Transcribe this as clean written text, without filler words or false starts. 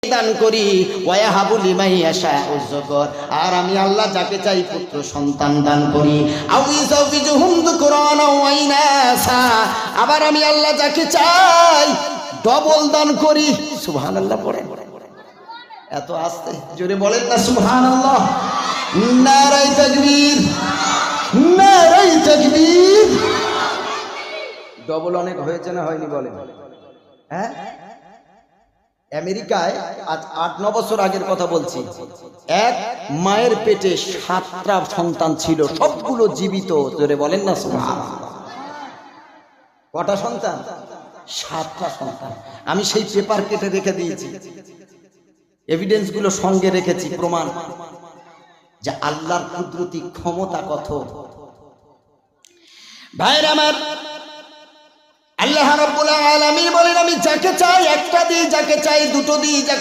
দান করি ওয়াহাবু লিমান ইয়াশাউ যুকর, আর আমি আল্লাহ যাকে চাই পুত্র সন্তান দান করি। আউযুবিজুহুম যুকরানা ওয়া ইনাসা, আবার আমি আল্লাহ যাকে চাই ডবল দান করি। সুবহানাল্লাহ পড়েন, এত আস্তে জোরে বলেন না সুবহানাল্লাহ। নারায়ে তাকবীর, নারায়ে তাকবীর। ডবল অনেক হয়েছে না হয়নি বলেন? হ্যাঁ, আমেরিকায় আজ 8-9 বছর আগের কথা বলছি, এক মায়ের পেটে 7টা সন্তান ছিল, সবগুলো জীবিত। জোরে বলেন না সুবহানাল্লাহ। কটা সন্তান? 7টা সন্তান। আমি সেই পেপার কেটে রেখে দিয়েছি, এভিডেন্স গুলো সঙ্গে রেখেছি, প্রমাণ যে আল্লাহর কুদরতি ক্ষমতা কত। ভাইরা আমার, আল্লাহ রাব্বুল আলামিন বলেন আমি যাকে চাই একটা দিই, যাকে চাই দুটো দিই, যাকে